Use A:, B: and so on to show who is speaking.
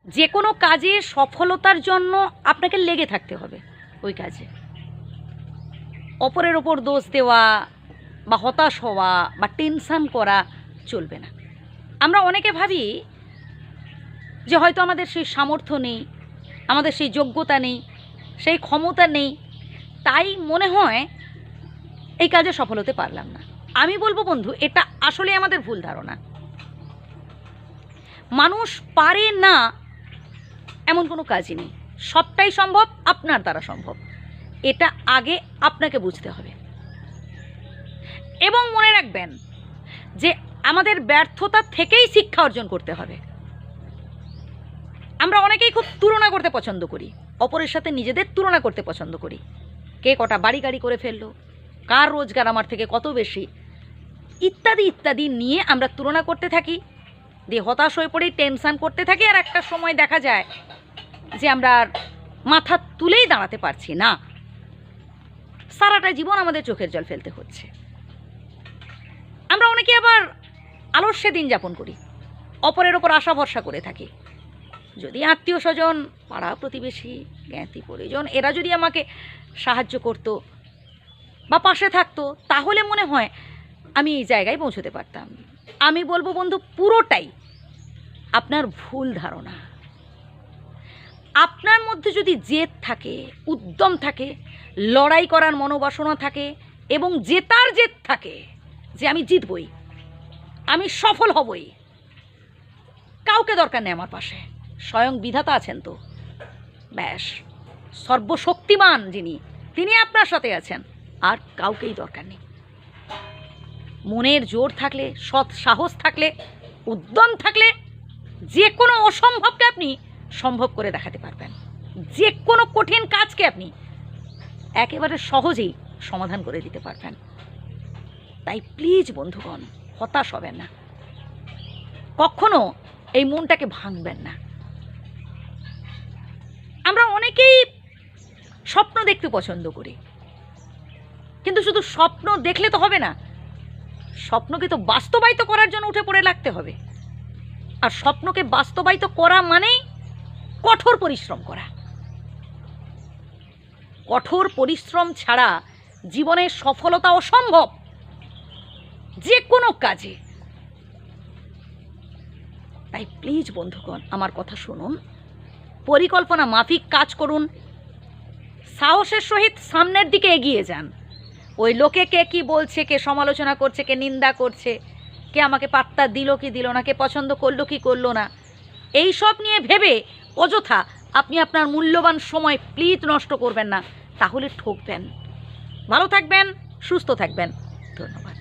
A: যে কোনো কাজে সফলতার জন্য আপনাকে লেগে থাকতে হবে ওই কাজে। অপরের ওপর দোষ দেওয়া বা হতাশ হওয়া বা টেনশান করা চলবে না। আমরা অনেকে ভাবি যে হয়তো আমাদের সেই সামর্থ্য নেই, আমাদের সেই যোগ্যতা নেই, সেই ক্ষমতা নেই, তাই মনে হয় এই কাজে সফল হতে পারলাম না। আমি বলবো বন্ধু, এটা আসলে আমাদের ভুল ধারণা। মানুষ পারে না এমন কোনো কাজই নেই, সবটাই সম্ভব, আপনার দ্বারা সম্ভব। এটা আগে আপনাকে বুঝতে হবে। এবং মনে রাখবেন যে আমাদের ব্যর্থতা থেকেই শিক্ষা অর্জন করতে হবে। আমরা অনেকেই খুব তুলনা করতে পছন্দ করি, অপরের সাথে নিজেদের তুলনা করতে পছন্দ করি। কে কটা বাড়ি গাড়ি করে ফেললো, কার রোজগার আমার থেকে কত বেশি, ইত্যাদি ইত্যাদি নিয়ে আমরা তুলনা করতে থাকি, দিয়ে হতাশ হয়ে পড়েই টেনশান করতে থাকি। আর একটা সময় দেখা যায় যে আমরা আর মাথা তুলেই দাঁড়াতে পারছি না, সারাটা জীবন আমাদের চোখের জল ফেলতে হচ্ছে। আমরা অনেকে আবার আলস্যে দিন যাপন করি, অপরের ওপর আশা ভরসা করে থাকি। যদি আত্মীয় স্বজন, পাড়া প্রতিবেশী, জ্ঞাতি পরিজন এরা যদি আমাকে সাহায্য করতো বা পাশে থাকতো, তাহলে মনে হয় আমি এই জায়গায় পৌঁছতে পারতাম। আমি বলবো বন্ধু, পুরোটাই আপনার ভুল ধারণা। আপনার মধ্যে যদি জেদ থাকে, উদ্যম থাকে, লড়াই করার মনোবাসনা থাকে এবং জেতার জেদ থাকে যে আমি জিতবই, আমি সফল হবই, কাউকে দরকার নেই আমার পাশে, স্বয়ং বিধাতা আছেন তো, ব্যাস, সর্বশক্তিমান যিনি তিনি আপনার সাথে আছেন, আর কাউকেই দরকার নেই। মনের জোর থাকলে, সৎ সাহস থাকলে, উদ্যম থাকলে যে কোনো অসম্ভবকে আপনি সম্ভব করে দেখাতে পারবেন। যে কোনো কঠিন কাজকে আপনি একেবারে সহজেই সমাধান করে দিতে পারবেন। তাই প্লিজ বন্ধুগণ, হতাশ হবেন না, কখনো এই মনটাকে ভাঙবেন না। আমরা অনেকেই স্বপ্ন দেখতে পছন্দ করি, কিন্তু শুধু স্বপ্ন দেখলে তো হবে না, স্বপ্নকে তো বাস্তবায়িত করার জন্য উঠে পড়ে লাগতে হবে। আর স্বপ্নকে বাস্তবায়িত করা মানেই কঠোর পরিশ্রম করা। কঠোর পরিশ্রম ছাড়া জীবনের সফলতা অসম্ভব, যে কোনো কাজে। তাই প্লিজ বন্ধুগণ, আমার কথা শুনুন, পরিকল্পনা মাফিক কাজ করুন, সাহসের সহিত সামনের দিকে এগিয়ে যান। ওই লোকে কে কি বলছে, কে সমালোচনা করছে, কে নিন্দা করছে, কে আমাকে পাত্তা দিল কি দিল না, কে পছন্দ করলো কি করলো না, এই সব নিয়ে ভেবে অযথা আপনি আপনার মূল্যবান সময় প্লিজ নষ্ট করবেন না, তাহলে ঠকবেন। ভালো থাকবেন, সুস্থ থাকবেন, ধন্যবাদ।